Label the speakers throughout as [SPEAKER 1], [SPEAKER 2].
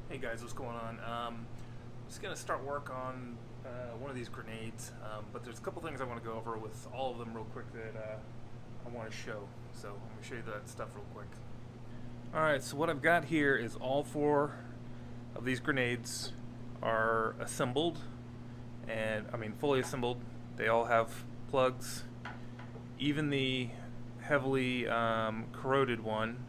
[SPEAKER 1] Hey guys, what's going on? Just gonna start work on one of these grenades, but there's a couple things I want to go over with all of them real quick that I want to show. So I'm gonna show you that stuff real quick. All right, so what I've got here is all four of these grenades are assembled, and I mean fully assembled. They all have plugs. Even the heavily corroded one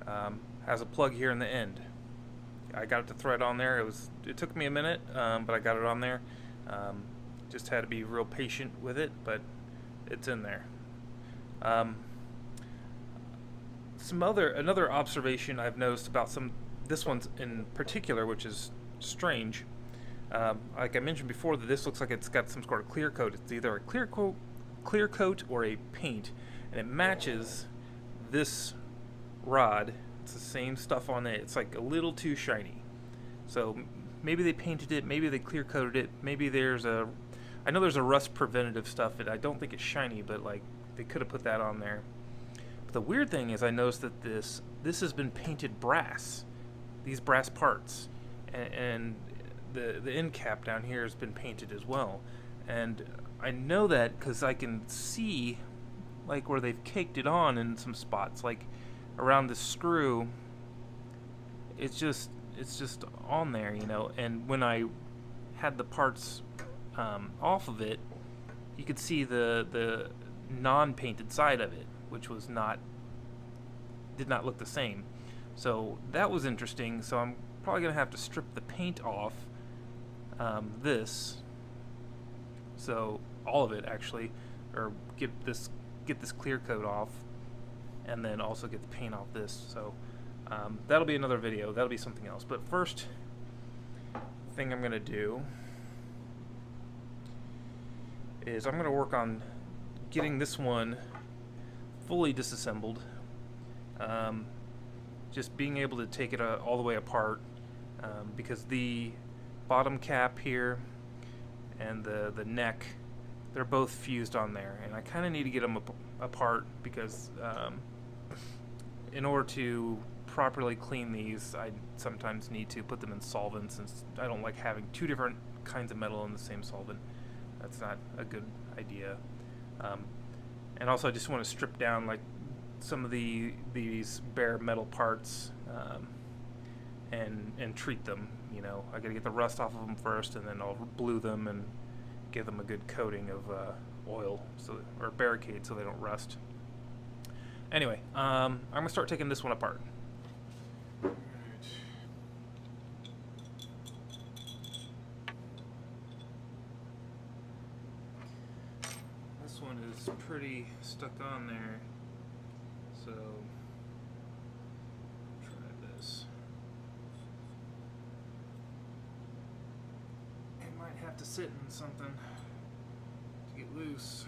[SPEAKER 1] has a plug here in the end. I got it to thread on there. It took me a minute, but I got it on there. Just had to be real patient with it, but it's in there. Another observation I've noticed about this one's in particular, which is strange. Like I mentioned before, that this looks like it's got some sort of clear coat. It's either a clear coat or a paint, and it matches this rod. It's the same stuff on it. It's like a little too shiny. So maybe they painted it, maybe they clear coated it, maybe I know there's a rust preventative stuff, and I don't think it's shiny, but like they could have put that on there. But the weird thing is I noticed that this has been painted brass, these brass parts, and the end cap down here has been painted as well. And I know that because I can see like where they've caked it on in some spots, like around the screw. It's just on there, you know. And when I had the parts off of it, you could see the non-painted side of it, which did not look the same. So that was interesting. So I'm probably gonna have to strip the paint off this, so all of it actually, or get this clear coat off, and then also get the paint off this. So that'll be another video. That'll be something else. But first thing I'm gonna do is I'm gonna work on getting this one fully disassembled. Just being able to take it all the way apart, because the bottom cap here and the neck, they're both fused on there, and I kind of need to get them apart because in order to properly clean these, I sometimes need to put them in solvent, since I don't like having two different kinds of metal in the same solvent. That's not a good idea. And also I just want to strip down like some of these bare metal parts, and treat them. You know, I gotta get the rust off of them first, and then I'll blue them and give them a good coating of oil or barricade so they don't rust. Anyway, I'm gonna start taking this one apart. This one is pretty stuck on there, so try this. It might have to sit in something to get loose.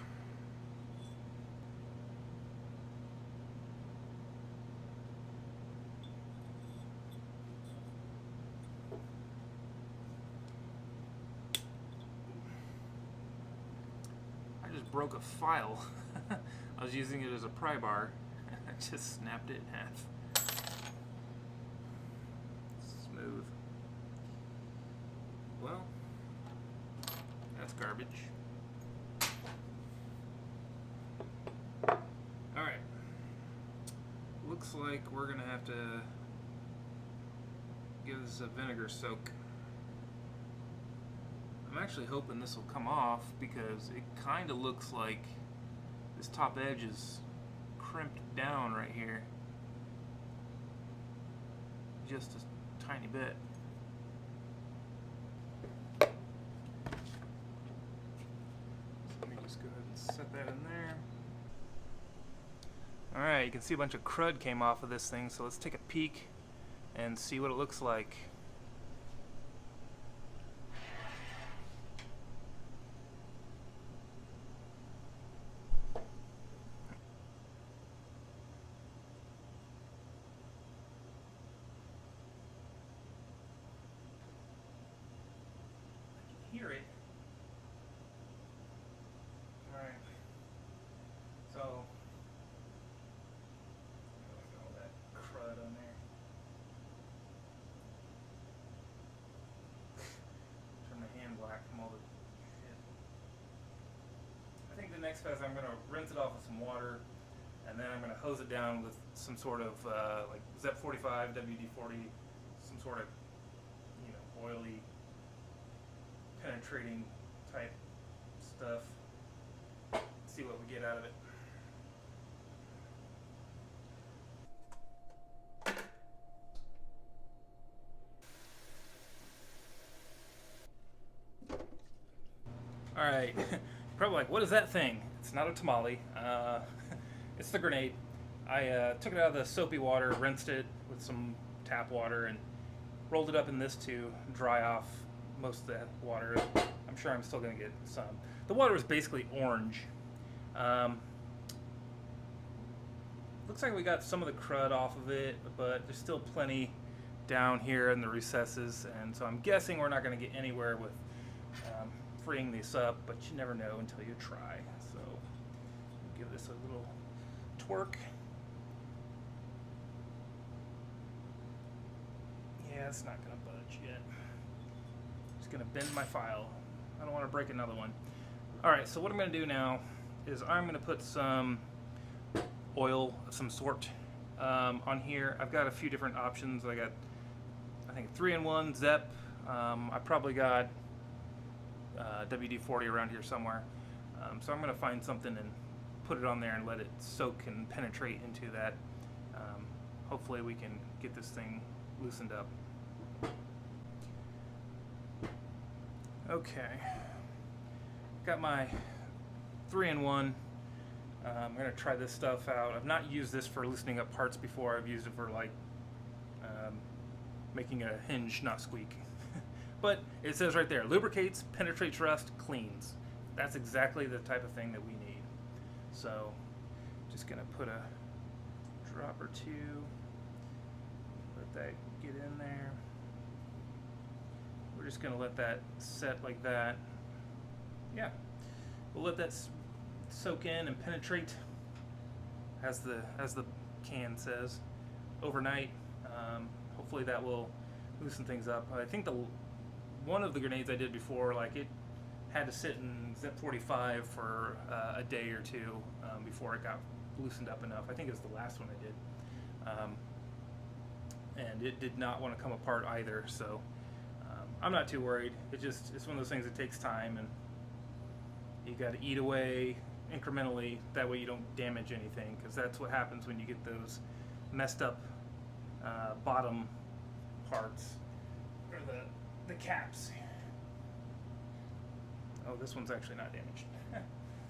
[SPEAKER 1] I just broke a file. I was using it as a pry bar. I just snapped it in half. Smooth. Well, that's garbage. Alright. Looks like we're gonna have to give this a vinegar soak. I'm actually hoping this will come off, because it kind of looks like this top edge is crimped down right here just a tiny bit. So let me just go ahead and set that in there. Alright, you can see a bunch of crud came off of this thing, so let's take a peek and see what it looks like. Hear it. Alright. So, all that crud on there. next phase, I'm going to rinse it off with some water, and then I'm going to hose it down with some sort of like ZEP 45, WD-40, some sort of, you know, oily, penetrating type stuff. See what we get out of it. Alright, probably like, what is that thing? It's not a tamale. It's the grenade. I took it out of the soapy water, rinsed it with some tap water, and rolled it up in this to dry off most of that water. I'm sure I'm still going to get some. The water is basically orange. Looks like we got some of the crud off of it, but there's still plenty down here in the recesses, and so I'm guessing we're not going to get anywhere with freeing this up, but you never know until you try. So give this a little twerk. Yeah, it's not going to budge yet. Just going to bend my file. I don't want to break another one. Alright, so what I'm going to do now is I'm going to put some oil of some sort on here. I've got a few different options. I got, I think, 3-in-1 ZEP. I probably got WD-40 around here somewhere. So I'm going to find something and put it on there and let it soak and penetrate into that. Hopefully we can get this thing loosened up. Okay. Got my 3-in-1. I'm going to try this stuff out. I've not used this for loosening up parts before. I've used it for like making a hinge not squeak. But it says right there, lubricates, penetrates rust, cleans. That's exactly the type of thing that we need. So just going to put a drop or two. Let that get in there. We're just going to let that set like that. Yeah. We'll let that soak in and penetrate, as the can says, overnight. Hopefully that will loosen things up. I think one of the grenades I did before, like, it had to sit in ZEP 45 for a day or two before it got loosened up enough. I think it was the last one I did, and it did not want to come apart either. So I'm not too worried. It's one of those things that takes time, and you got to eat away incrementally. That way you don't damage anything, because that's what happens when you get those messed up bottom parts, or the caps. Oh, this one's actually not damaged.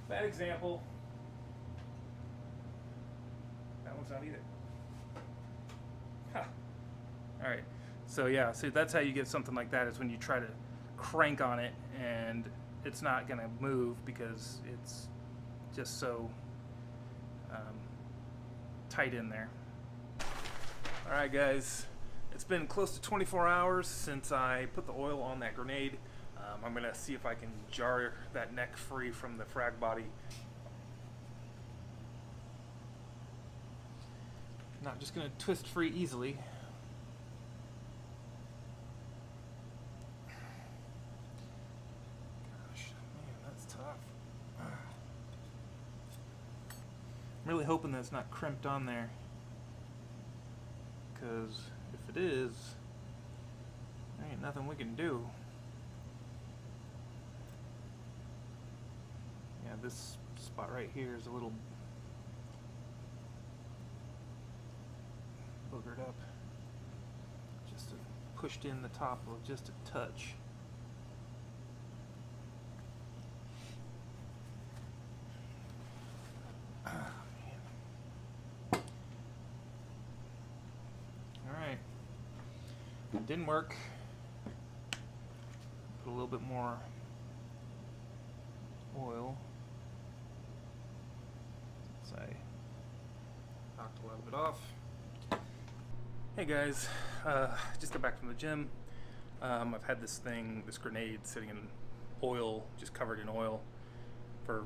[SPEAKER 1] Bad example. That one's not either. Huh. Alright, so yeah, so that's how you get something like that, is when you try to crank on it and it's not going to move because it's just so tight in there. Alright guys, it's been close to 24 hours since I put the oil on that grenade. I'm going to see if I can jar that neck free from the frag body. Not just going to twist free easily. Gosh, man, that's tough. I'm really hoping that it's not crimped on there, because if it is, there ain't nothing we can do. Yeah, this spot right here is a little boogered up. Just pushed in the top of just a touch. Alright. Didn't work. Put a little bit more oil. So I knocked a little bit off. Hey guys, just got back from the gym. I've had this grenade sitting in oil, just covered in oil, for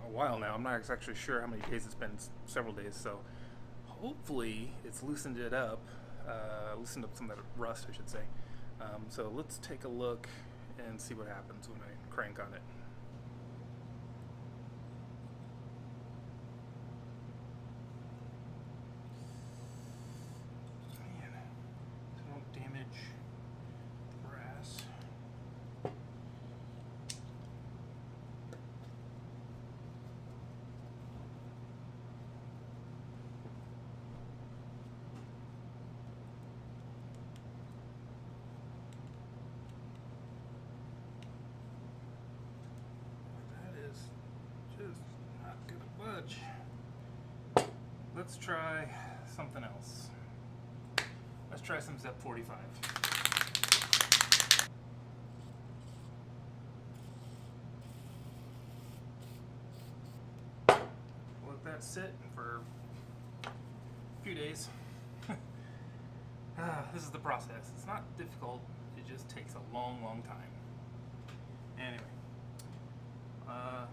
[SPEAKER 1] a while now. I'm not actually sure how many days it's been, several days, so hopefully it's loosened it up, loosened up some of that rust, I should say. So let's take a look and see what happens when I crank on it. let's try something else. Let's try some ZEP 45. Let that sit for a few days. This is the process. It's not difficult, it just takes a long, long time. Anyway, I'll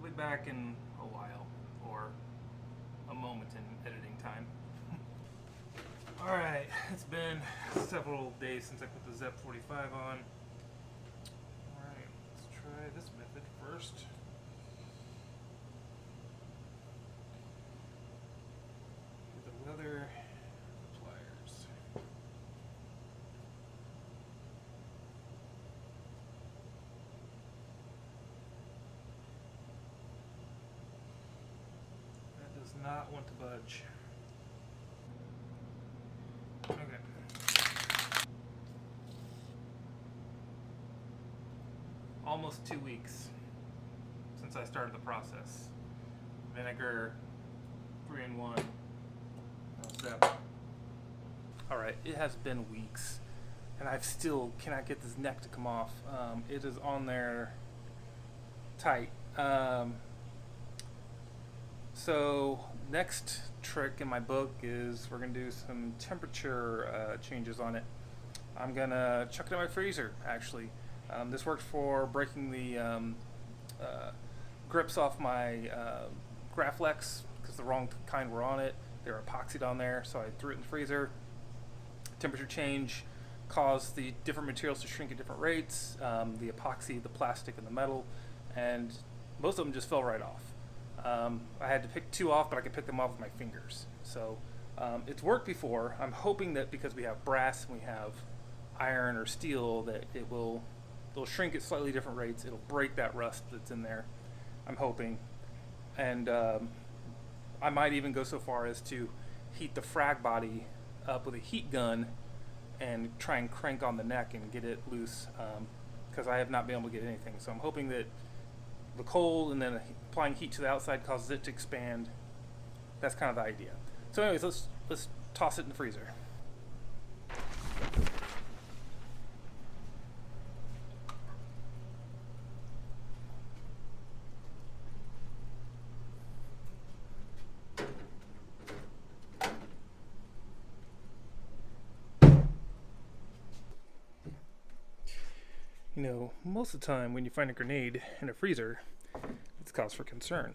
[SPEAKER 1] be back in a while, or a moment in editing time. Alright, it's been several days since I put the ZEP 45 on. Alright, let's try this method first. Get the leather pliers. That does not want to budge. Okay. Almost 2 weeks since I started the process. Vinegar, 3-in-1, ZEP. Alright, it has been weeks and I still cannot get this neck to come off. It is on there tight. So next trick in my book is we're going to do some temperature changes on it. I'm going to chuck it in my freezer, actually. This worked for breaking the grips off my Graflex because the wrong kind were on it. They were epoxied on there, so I threw it in the freezer. Temperature change caused the different materials to shrink at different rates, the epoxy, the plastic, and the metal, and most of them just fell right off. I had to pick 2 off, but I could pick them off with my fingers. So it's worked before. I'm hoping that because we have brass and we have iron or steel that it'll shrink at slightly different rates. It'll break that rust that's in there, I'm hoping. And I might even go so far as to heat the frag body up with a heat gun and try and crank on the neck and get it loose, because I have not been able to get anything. So I'm hoping that the cold and then applying heat to the outside causes it to expand. That's kind of the idea. So anyways, let's toss it in the freezer. You know, most of the time when you find a grenade in a freezer, it's cause for concern.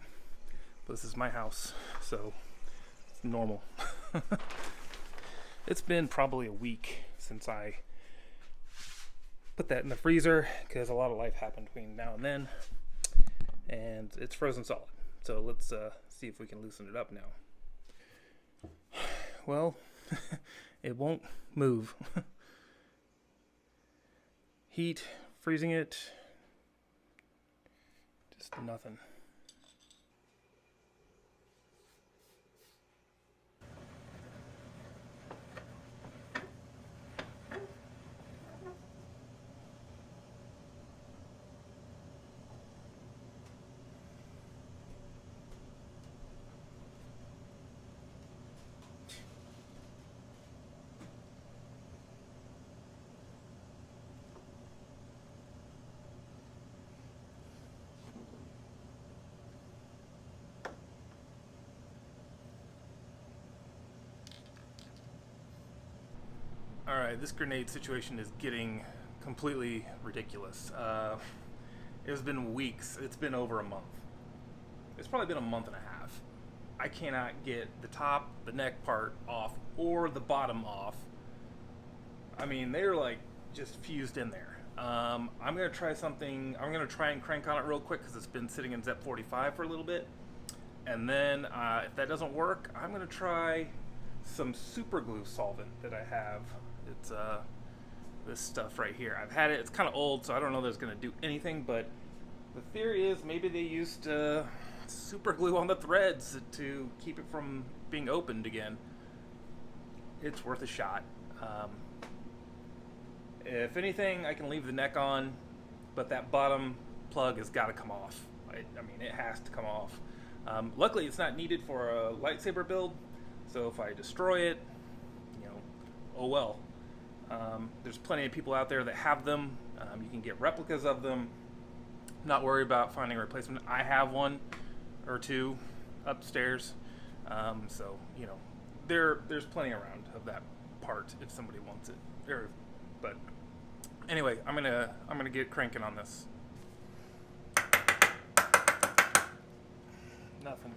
[SPEAKER 1] But this is my house, so it's normal. It's been probably a week since I put that in the freezer because a lot of life happened between now and then, and it's frozen solid. So let's see if we can loosen it up now. Well, it won't move. Heat, freezing it, just nothing. Alright, this grenade situation is getting completely ridiculous. It has been weeks. It's been over a month. It's probably been a month and a half. I cannot get the top, the neck part off, or the bottom off. I mean, they're like just fused in there. I'm going to try something. I'm going to try and crank on it real quick because it's been sitting in ZEP 45 for a little bit. And then if that doesn't work, I'm going to try some super glue solvent that I have. It's this stuff right here. I've had it. It's kind of old, so I don't know that it's going to do anything, but the theory is maybe they used super glue on the threads to keep it from being opened again. It's worth a shot. If anything, I can leave the neck on, but that bottom plug has got to come off. I mean, it has to come off. Luckily, it's not needed for a lightsaber build, So if I destroy it, you know, oh well. There's plenty of people out there that have them. You can get replicas of them. Not worry about finding a replacement. I have one or two upstairs. So you know, there's plenty around of that part if somebody wants it. But anyway, I'm gonna get cranking on this. Nothing.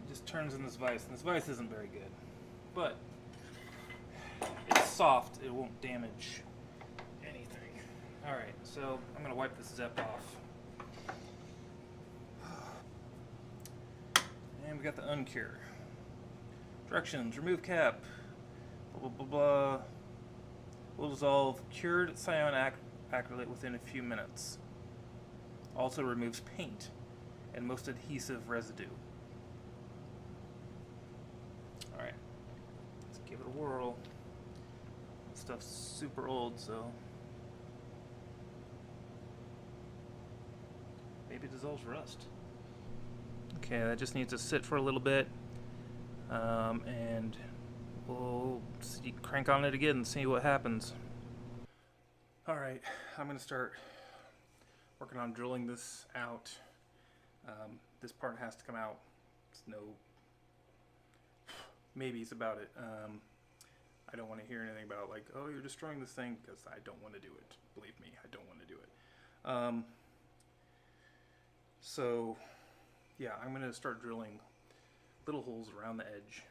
[SPEAKER 1] It just turns in this vise, and this vise isn't very good. But it's soft, it won't damage anything. Alright, so I'm going to wipe this zep off. And we got the uncure. Directions, remove cap. Blah, blah, blah, blah. Will dissolve cured cyan acrylate within a few minutes. Also removes paint and most adhesive residue. Alright, let's give it a whirl. This stuff's super old, so maybe it dissolves rust. Okay, that just needs to sit for a little bit, and we'll crank on it again and see what happens. Alright, I'm going to start working on drilling this out. This part has to come out. It's no maybes about it. I don't want to hear anything about like, oh, you're destroying this thing, because I don't want to do it. Believe me, I don't want to do it. So yeah, I'm going to start drilling little holes around the edge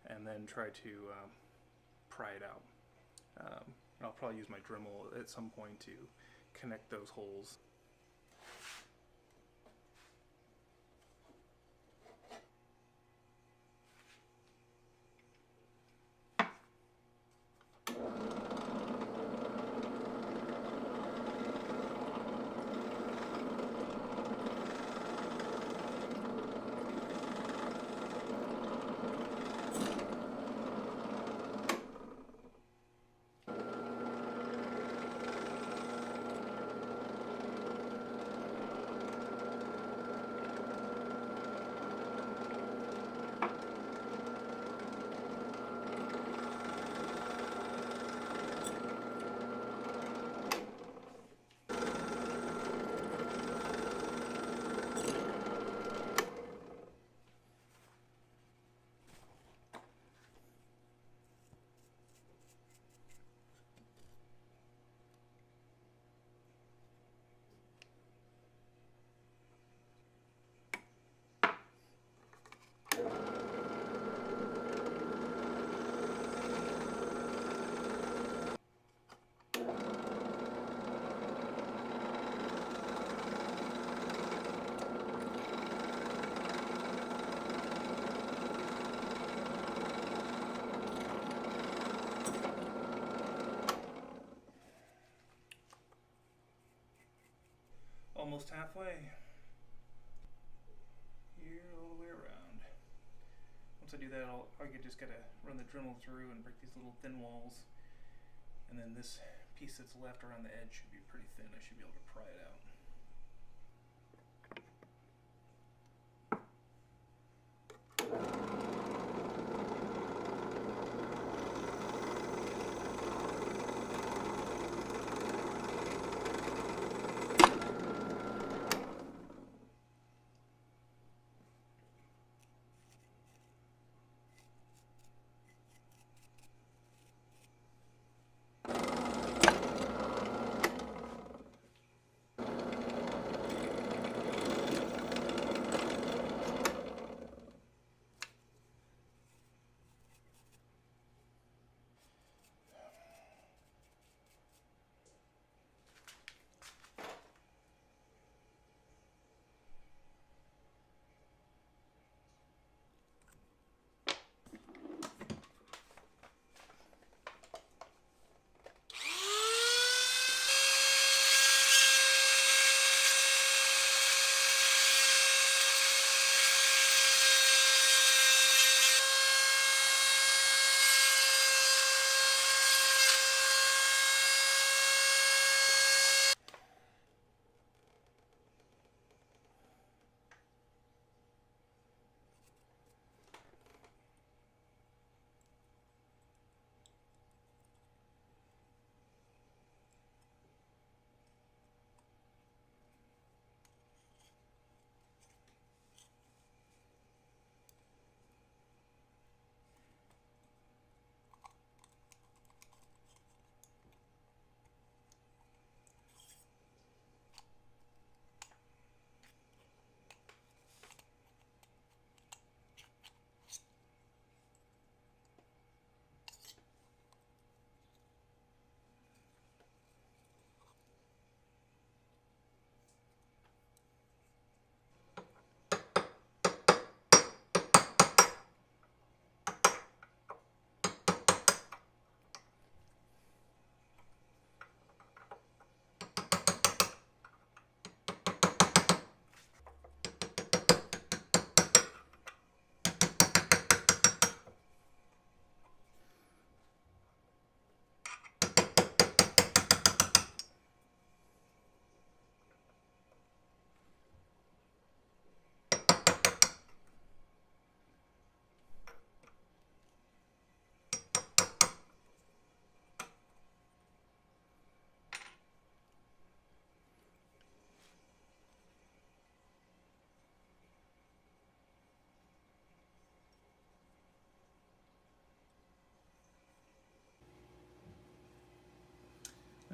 [SPEAKER 1] and then try to pry it out. I'll probably use my Dremel at some point to connect those holes. Almost halfway. Here, all the way around. Once I do that, I just gotta run the Dremel through and break these little thin walls. And then this piece that's left around the edge should be pretty thin. I should be able to pry it out.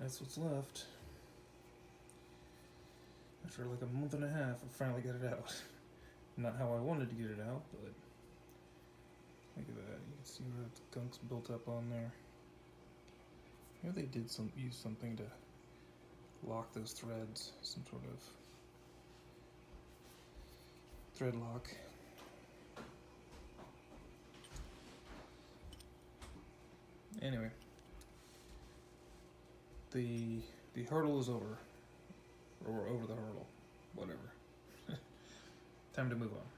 [SPEAKER 2] That's what's left. After like a month and a half, I finally got it out. Not how I wanted to get it out, but look at that. You can see where the gunk's built up on there. Maybe they did use something to lock those threads, some sort of thread lock. Anyway, the hurdle is over, or we're over the hurdle, whatever. Time to move on.